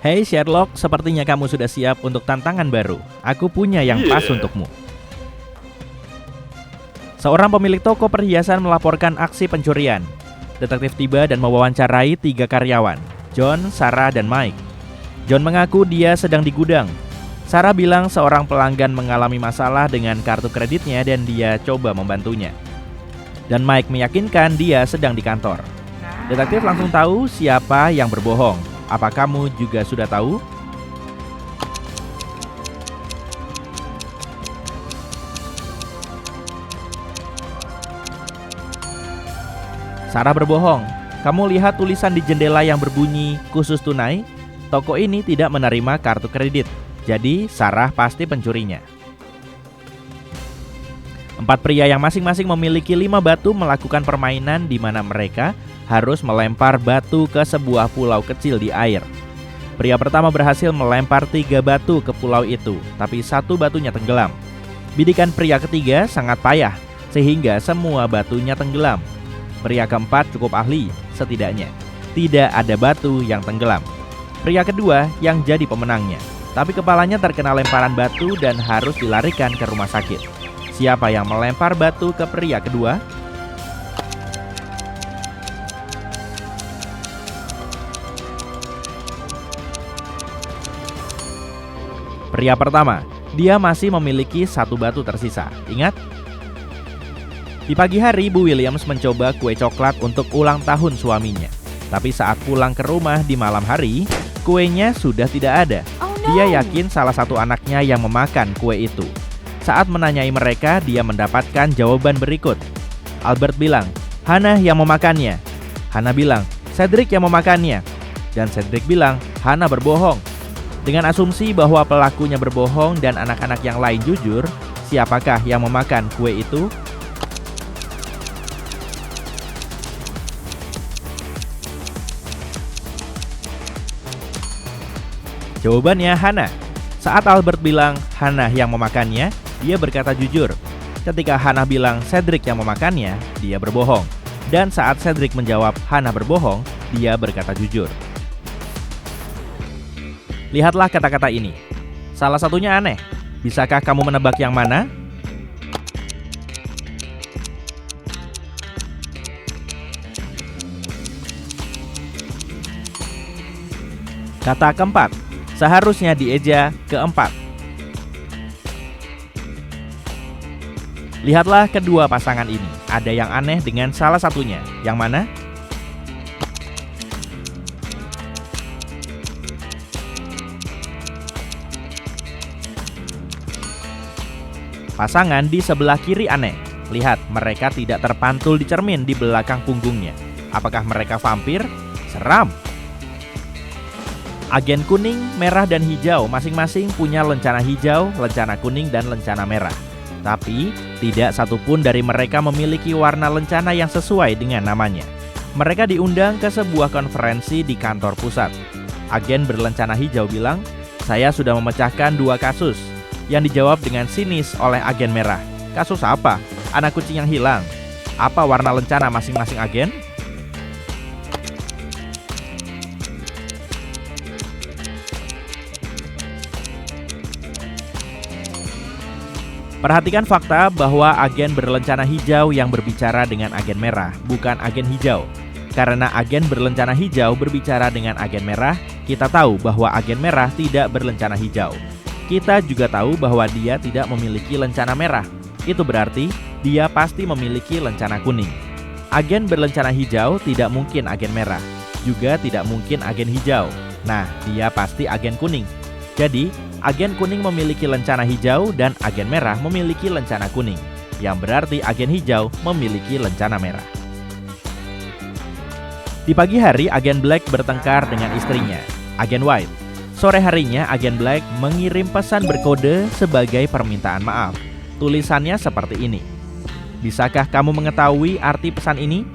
Hey Sherlock, sepertinya kamu sudah siap untuk tantangan baru. Aku punya yang pas untukmu. Seorang pemilik toko perhiasan melaporkan aksi pencurian. Detektif tiba dan mewawancarai 3 karyawan, John, Sarah, dan Mike. John mengaku dia sedang di gudang. Sarah bilang seorang pelanggan mengalami masalah dengan kartu kreditnya dan dia coba membantunya. Dan Mike meyakinkan dia sedang di kantor. Detektif langsung tahu siapa yang berbohong. Apa kamu juga sudah tahu? Sarah berbohong. Kamu lihat tulisan di jendela yang berbunyi khusus tunai? Toko ini tidak menerima kartu kredit. Jadi Sarah pasti pencurinya. 4 pria yang masing-masing memiliki 5 batu melakukan permainan di mana mereka harus melempar batu ke sebuah pulau kecil di air. Pria pertama berhasil melempar 3 batu ke pulau itu, tapi 1 batunya tenggelam. Bidikan pria ketiga sangat payah, sehingga semua batunya tenggelam. Pria keempat cukup ahli, setidaknya tidak ada batu yang tenggelam. Pria kedua yang jadi pemenangnya, tapi kepalanya terkena lemparan batu dan harus dilarikan ke rumah sakit. Siapa yang melempar batu ke pria kedua? Pria pertama, dia masih memiliki 1 batu tersisa. Ingat? Di pagi hari, Bu Williams mencoba kue coklat untuk ulang tahun suaminya. Tapi saat pulang ke rumah di malam hari, kuenya sudah tidak ada. Dia yakin salah satu anaknya yang memakan kue itu. Saat menanyai mereka, dia mendapatkan jawaban berikut. Albert bilang, Hannah yang memakannya. Hannah bilang, Cedric yang memakannya. Dan Cedric bilang, Hannah berbohong. Dengan asumsi bahwa pelakunya berbohong dan anak-anak yang lain jujur, siapakah yang memakan kue itu? Jawabannya Hannah. Saat Albert bilang Hannah yang memakannya, dia berkata jujur. Ketika Hannah bilang Cedric yang memakannya, dia berbohong. Dan saat Cedric menjawab Hannah berbohong, dia berkata jujur. Lihatlah kata-kata ini. Salah satunya aneh. Bisakah kamu menebak yang mana? Kata keempat. Seharusnya dieja keempat. Lihatlah kedua pasangan ini. Ada yang aneh dengan salah satunya. Yang mana? Pasangan di sebelah kiri aneh. Lihat, mereka tidak terpantul di cermin di belakang punggungnya. Apakah mereka vampir? Seram. Agen kuning, merah, dan hijau masing-masing punya lencana hijau, lencana kuning, dan lencana merah. Tapi, tidak satupun dari mereka memiliki warna lencana yang sesuai dengan namanya. Mereka diundang ke sebuah konferensi di kantor pusat. Agen berlencana hijau bilang, saya sudah memecahkan 2 kasus. Yang dijawab dengan sinis oleh agen merah. Kasus apa? Anak kucing yang hilang. Apa warna lencana masing-masing agen? Perhatikan fakta bahwa agen berlencana hijau yang berbicara dengan agen merah, bukan agen hijau. Karena agen berlencana hijau berbicara dengan agen merah, kita tahu bahwa agen merah tidak berlencana hijau. Kita juga tahu bahwa dia tidak memiliki lencana merah. Itu berarti dia pasti memiliki lencana kuning. Agen berlencana hijau tidak mungkin agen merah, juga tidak mungkin agen hijau. Nah, dia pasti agen kuning. Jadi, agen kuning memiliki lencana hijau dan agen merah memiliki lencana kuning, yang berarti agen hijau memiliki lencana merah. Di pagi hari, agen Black bertengkar dengan istrinya, agen White. Sore harinya, agen Black mengirim pesan berkode sebagai permintaan maaf. Tulisannya seperti ini. Bisakah kamu mengetahui arti pesan ini?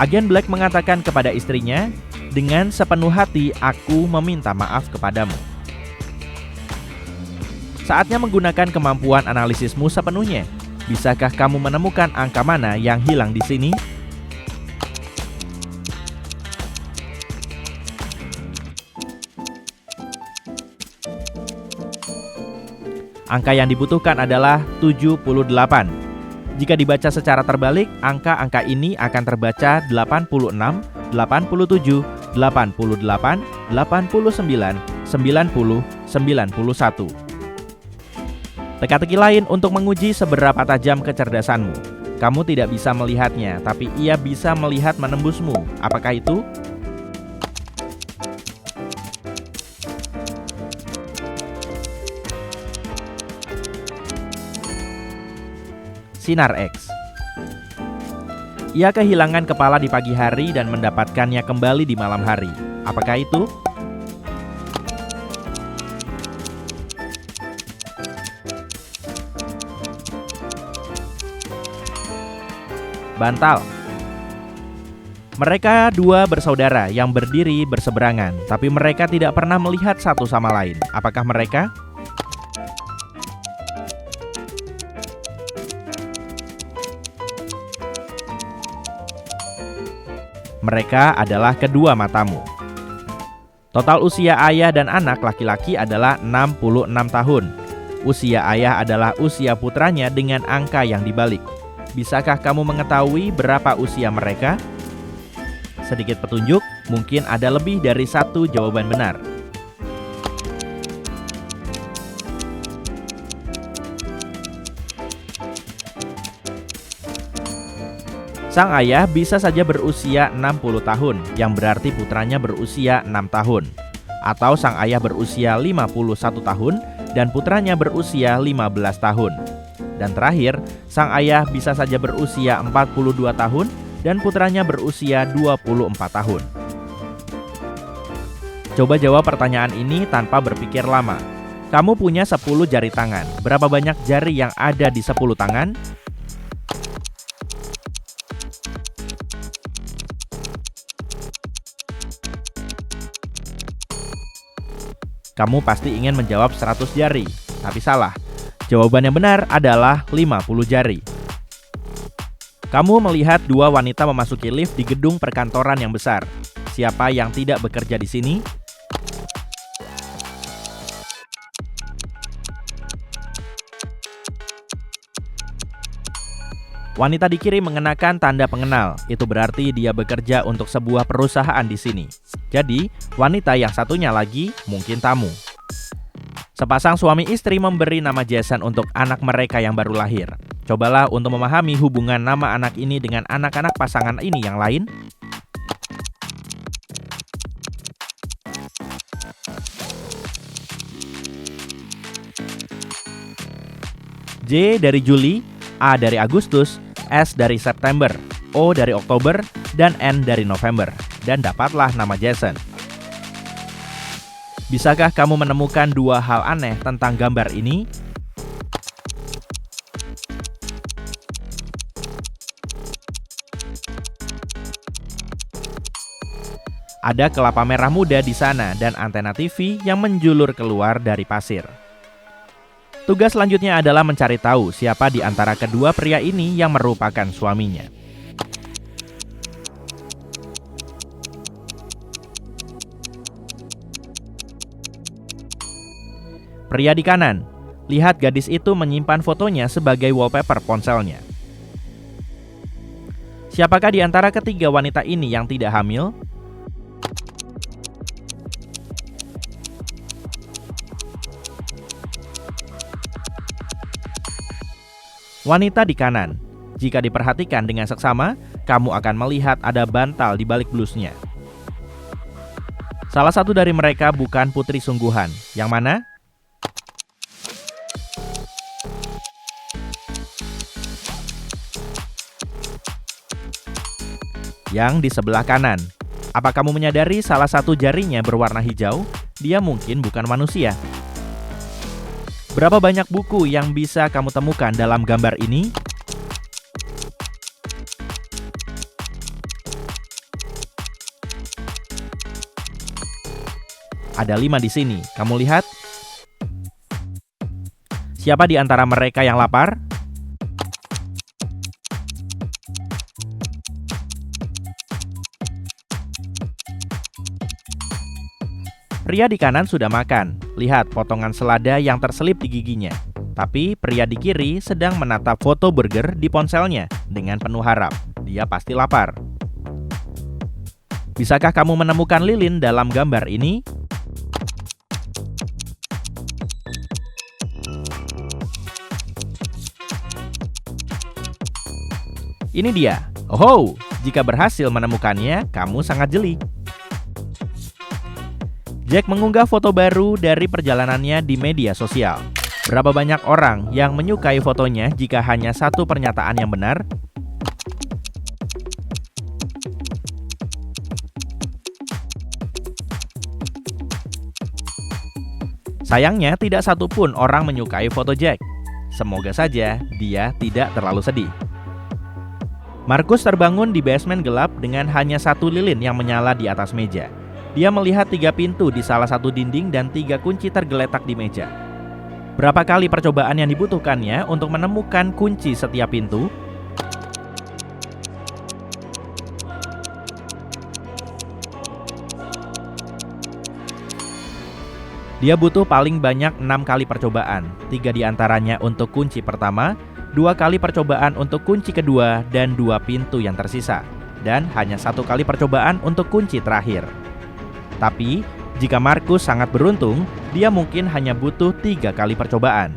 Agen Black mengatakan kepada istrinya, dengan sepenuh hati aku meminta maaf kepadamu. Saatnya menggunakan kemampuan analisismu sepenuhnya. Bisakah kamu menemukan angka mana yang hilang di sini? Angka yang dibutuhkan adalah 78. Jika dibaca secara terbalik, angka-angka ini akan terbaca 86, 87, 88, 89, 90, 91. Teka-teki lain untuk menguji seberapa tajam kecerdasanmu. Kamu tidak bisa melihatnya, tapi ia bisa melihat menembusmu. Apakah itu? Sinar X. Ia kehilangan kepala di pagi hari dan mendapatkannya kembali di malam hari. Apakah itu? Bantal. Mereka dua bersaudara yang berdiri berseberangan, tapi mereka tidak pernah melihat satu sama lain. Apakah mereka? Mereka adalah kedua matamu. Total usia ayah dan anak laki-laki adalah 66 tahun. Usia ayah adalah usia putranya dengan angka yang dibalik. Bisakah kamu mengetahui berapa usia mereka? Sedikit petunjuk, mungkin ada lebih dari satu jawaban benar. Sang ayah bisa saja berusia 60 tahun, yang berarti putranya berusia 6 tahun. Atau sang ayah berusia 51 tahun dan putranya berusia 15 tahun. Dan terakhir, sang ayah bisa saja berusia 42 tahun dan putranya berusia 24 tahun. Coba jawab pertanyaan ini tanpa berpikir lama. Kamu punya 10 jari tangan. Berapa banyak jari yang ada di 10 tangan? Kamu pasti ingin menjawab 100 jari, tapi salah. Jawaban yang benar adalah 50 jari. Kamu melihat dua wanita memasuki lift di gedung perkantoran yang besar. Siapa yang tidak bekerja di sini? Wanita di kiri mengenakan tanda pengenal. Itu berarti dia bekerja untuk sebuah perusahaan di sini. Jadi, wanita yang satunya lagi mungkin tamu. Sepasang suami istri memberi nama Jason untuk anak mereka yang baru lahir. Cobalah untuk memahami hubungan nama anak ini dengan anak-anak pasangan ini yang lain. J dari Juli, A dari Agustus, S dari September, O dari Oktober, dan N dari November. Dan dapatlah nama Jason. Bisakah kamu menemukan dua hal aneh tentang gambar ini? Ada kelapa merah muda di sana dan antena TV yang menjulur keluar dari pasir. Tugas selanjutnya adalah mencari tahu siapa di antara kedua pria ini yang merupakan suaminya. Pria di kanan, lihat gadis itu menyimpan fotonya sebagai wallpaper ponselnya. Siapakah di antara ketiga wanita ini yang tidak hamil? Wanita di kanan. Jika diperhatikan dengan seksama, kamu akan melihat ada bantal di balik blusnya. Salah satu dari mereka bukan putri sungguhan. Yang mana? Yang di sebelah kanan. Apa kamu menyadari salah satu jarinya berwarna hijau? Dia mungkin bukan manusia. Berapa banyak buku yang bisa kamu temukan dalam gambar ini? Ada 5 di sini. Kamu lihat? Siapa di antara mereka yang lapar? Pria di kanan sudah makan. Lihat potongan selada yang terselip di giginya. Tapi pria di kiri sedang menatap foto burger di ponselnya dengan penuh harap. Dia pasti lapar. Bisakah kamu menemukan lilin dalam gambar ini? Ini dia. Oh, jika berhasil menemukannya, kamu sangat jeli. Jack mengunggah foto baru dari perjalanannya di media sosial. Berapa banyak orang yang menyukai fotonya jika hanya satu pernyataan yang benar? Sayangnya, tidak satupun orang menyukai foto Jack. Semoga saja dia tidak terlalu sedih. Markus terbangun di basement gelap dengan hanya satu lilin yang menyala di atas meja. Dia melihat 3 pintu di salah satu dinding dan 3 kunci tergeletak di meja. Berapa kali percobaan yang dibutuhkannya untuk menemukan kunci setiap pintu? Dia butuh paling banyak 6 kali percobaan, 3 diantaranya untuk kunci pertama, 2 kali percobaan untuk kunci kedua, dan 2 pintu yang tersisa. Dan hanya 1 kali percobaan untuk kunci terakhir. Tapi, jika Markus sangat beruntung, dia mungkin hanya butuh 3 kali percobaan.